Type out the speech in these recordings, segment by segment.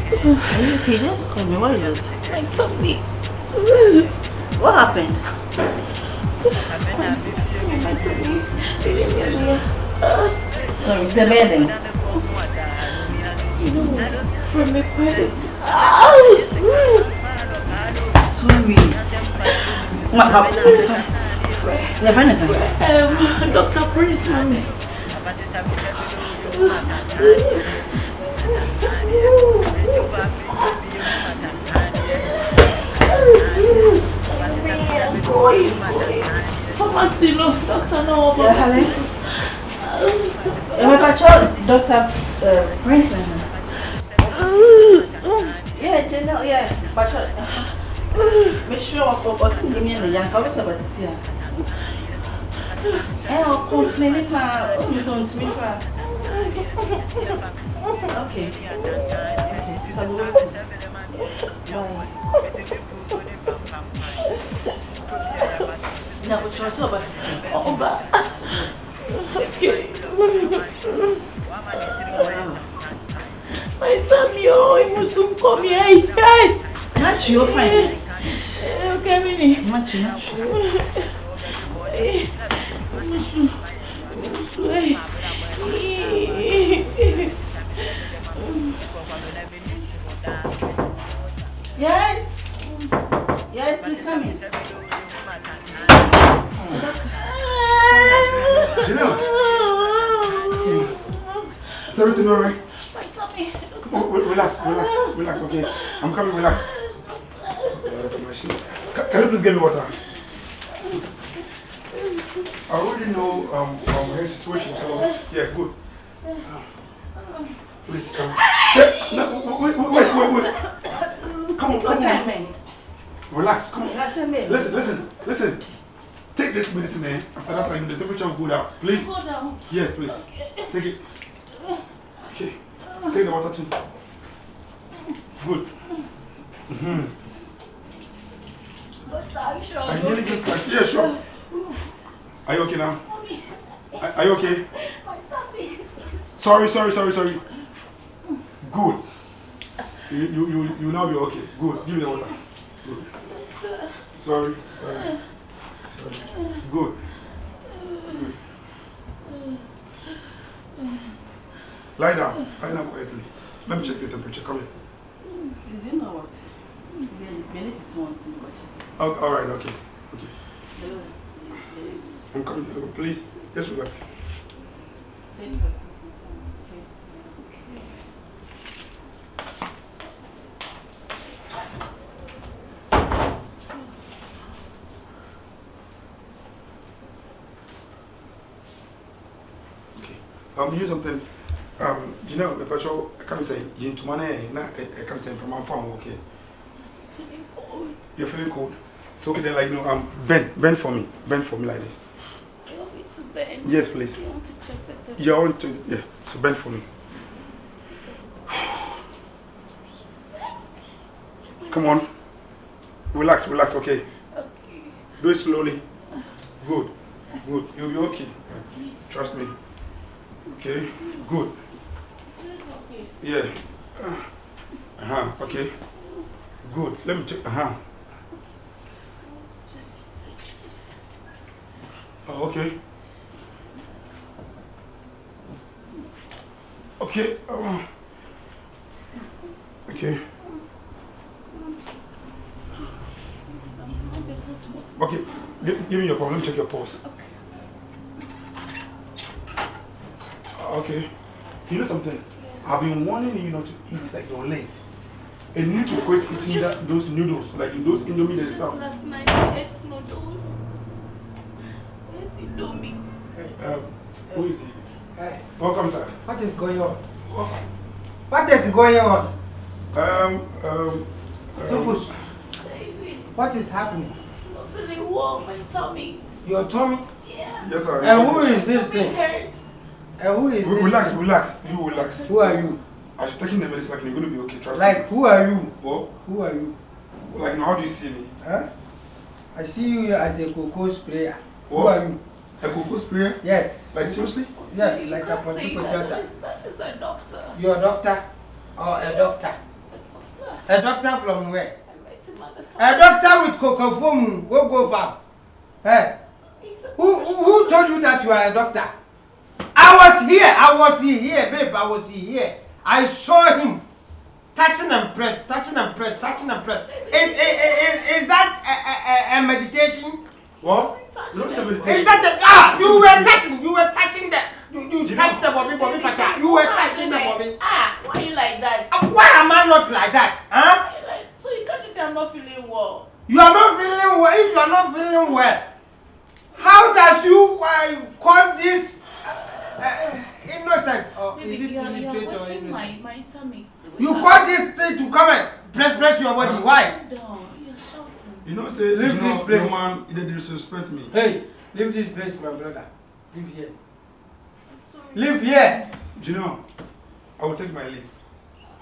Are you okay? Just call me. What is it? My tummy. What happened? My tummy. Sorry, it's the bedding. You know, from my parents. Sorry. What happened? Your friend is Dr. Prince, mommy. Pharmacy, no, doctor, no. Dr. Prince. Yeah, Janelle, yeah, but make sure I'm give me the young cover to see. I'll complain it now. You don't speak. Okay. Now, which was over. Okay. My tummy, oh, it must soon come here. Hey! Not you, fine. Okay, Minnie. Not you. Yes. Yes, please come in. Janelle. Is everything alright? My tummy. Relax, okay? I'm coming, relax. Can you please get me water? I already know her situation, so yeah, good. Please come. No, wait. Come on. Relax, come on. Listen. Take this medicine, man. After that, the temperature will go down. Please. Go down. Yes, please. Okay. Take it. Okay. Take the water too. Good. Doctor, are you sure? I nearly get back. Yeah, sure. Are you okay now? Are you okay? My tummy. Sorry. Good. You now be okay. Good. Give me the water. Good. Sorry. Good. Lie down quietly. Let me check the temperature. Come here. Did you know what? Melis is wanting to check. All right. Okay. I'm coming. Please. Just relax. Take her. You something. You know, the petrol. I can't say. You into money. I can't say from my phone. Okay. Feeling cold. You're feeling cold. So then, like bend for me. Bend for me like this. You want me to bend? Yes, please. You want to check the temperature? You want to? Yeah. So bend for me. Come on. Relax. Okay. Okay. Do it slowly. Good. You'll be okay. Trust me. Okay. Good. Yeah. Okay. Good. Let me check. Oh, okay. Okay. Okay. Okay. Give me your phone. Let me check your pulse. Okay. You know something? I've been warning you not to eat like you're late. And you need to quit eating those noodles, like in those Indomie and stuff. Last night I ate noodles. Where's Indomie? Who is he? Hey. Welcome, sir. What is going on? What is going on? Tupus, what is happening? I'm feeling warm, my tummy. Your tummy? Yeah. Yes, sir. And who is this thing? Hurts. And who is this? Relax. thing? You relax. Who are you? As you're taking the medicine, like, you're going to be okay. Trust me. Like, who are you? What? Who are you? Like, now, how do you see me? Huh? I see you as a cocoa sprayer. What? Who are you? A cocoa sprayer? Yes. Like, seriously? Yes, You like a can't say political that. shelter. That is a doctor. You're a doctor or a doctor? A doctor from where? I met him at the farm. A doctor with cocoa go farm. Hey, who told you that you are a doctor? I was here, babe. I was here. I saw him touching and press. Is that a meditation? What? Is that you were touching that. You touched the Bobby Pacha. You were touching the Bobby. Why are you like that? Why am I not like that? Huh? So you can't just say I'm not feeling well. You are not feeling well. If you are not feeling well, how does you call this innocent? Or is it illiterate or innocent? My tummy. You call this thing to come and press your body. Why? You're shouting. You know, say, Leave this place. Your man, he didn't disrespect me. Hey, leave this place, my brother. Leave here. I'm sorry. Leave here. Do you know, I will take my leave.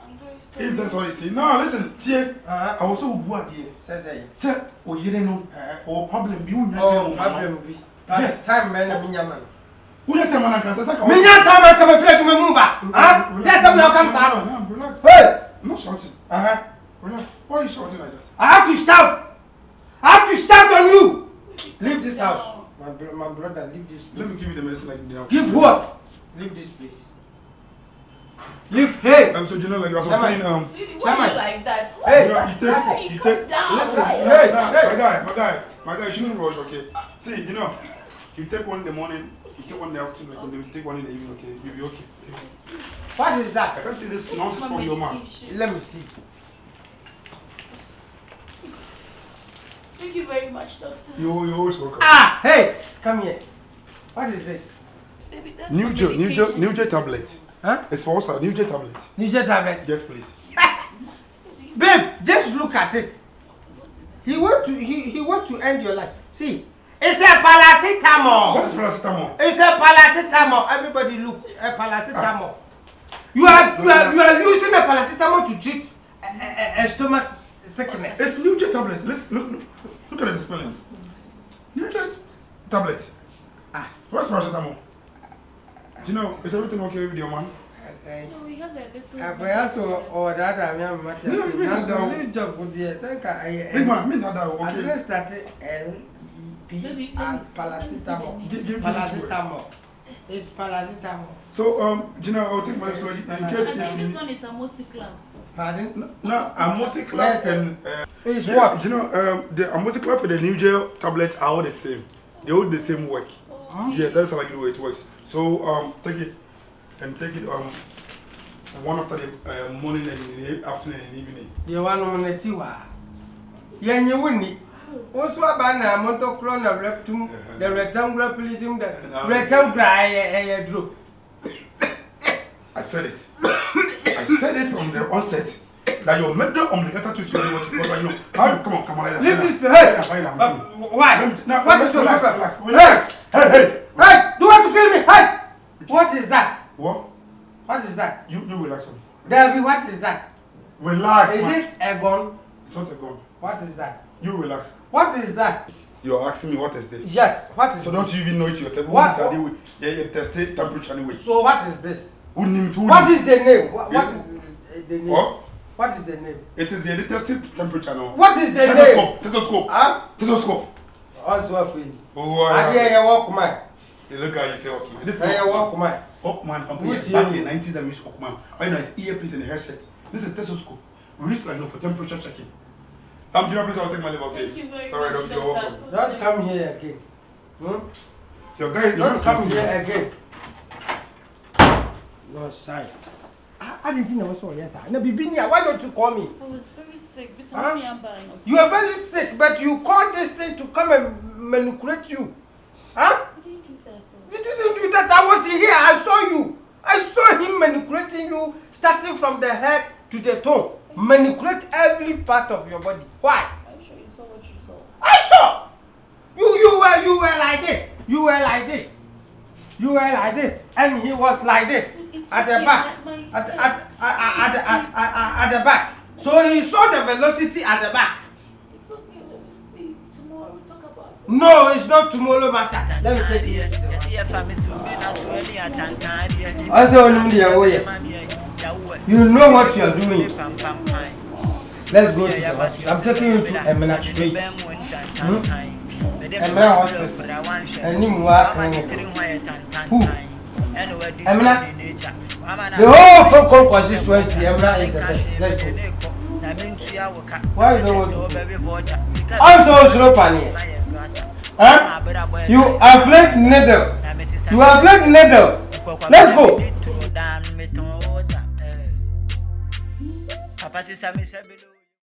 I'm very sorry. If that's what he said. No, listen, Tie, I was so good here. Say, oh, you don't know. Or problem, you know. Problem. Yes. Time, man. Who let them on because that's Me not time I come afraid to me move back. Huh? There's something now comes out. No, relax. Hey! I'm not shouting. Relax. Why are you shouting like that? I have to shout. I have to shout on you. Leave this house. My brother, leave this place. Let me give you the medicine like now. Give what? Leave this place. Leave here. So you know, like I was saying, Sweetie, why are you like that? Hey, you take. Down. Listen, Hey. my guy, you shouldn't rush, okay? See, you know, you take one in the morning, you take one in the afternoon, and then you take one in the evening, okay? You'll be okay. What is I that? can't take this nonsense from your man. Let me see. Thank you very much, doctor. You always welcome. Hey, come here. What is this? Baby, that's New my J medication. tablet. Huh? It's for us, New J tablet. Niger tablet. Yes, please. Babe, just look at it. He want to end your life. See, it's a paracetamol. What is paracetamol? It's a paracetamol. Everybody look, a paracetamol. You are using a paracetamol to treat a stomach sickness. It's New J tablets. Look at the spellings. New J tablet. What's paracetamol? Do you know, is everything okay with your man? No, he has a little. Big man, me that okay. Paracetamol. It's paracetamol. So, do you know, I'll take my in case I if think you... this one is a amoxicillin. Pardon? No, amoxicillin and... It's yeah, what? do you know, the amoxicillin for the New Gel tablets are all the same. They all the same work. Yeah, that's how it works. So, take it one after the morning and in the afternoon and evening. You want to see why? Yeah, you wouldn't. Also, about a monoclonal rectum, the rectangular prism, the rectangular group. I said it. I said it from the onset that your medical obligated to speak what because I know. Come on, leave this behind. Why? What is your relax. Hey! Hey! Do you want to kill me? Hey! What is that? What? What is that? You relax for me. Debbie, what is that? Relax. Is it a gun? It's not a gun. What is that? You relax. What is that? You're asking me what is this? Yes, what is so this? Don't you even know it yourself? What? You tested temperature anyway. So what is this? What is the name? What is the name? What? What is the name? It is the tested temperature now. What is the name? Stethoscope. Huh? Stethoscope. Also for you. Oh, I hear you walk man. You look at you say Walkman. This is Walkman. Walkman. Which Back in the 90s, I used Walkman. Right now, it's earpiece and a headset. This is stethoscope. We used to like for temperature checking. Junior, please, I'll take my leave. Okay. Thank you very All right, much, okay, you're welcome. Don't come here again. Your guy, Don't come here again. No size. I didn't think I was so yes, sir. No, why don't you call me? I was very sick. You are very sick, but you called this thing to come and manipulate you. Huh? You didn't do that. You didn't do that. I was here. I saw you. I saw him manipulating you, starting from the head to the toe. Manipulate every part of your body. Why? I'm sure you saw what you saw. I saw. You were like this. You were like this. You were like this, and he was like this at the back. At the back. So he saw the velocity at the back. It's okay. Let me sleep. Tomorrow we'll talk about it. No, it's not tomorrow matter. Let me take it. Also, you know what you are doing. Let's go to the hospital. I'm taking you to Emina straight. Emina hospital. Who? Emina. The whole phone call constituency, Emina is the best. Let's go. Why you don't want to? I'm so slow, Pani. Huh? You have played needle. You have played needle. Let's go.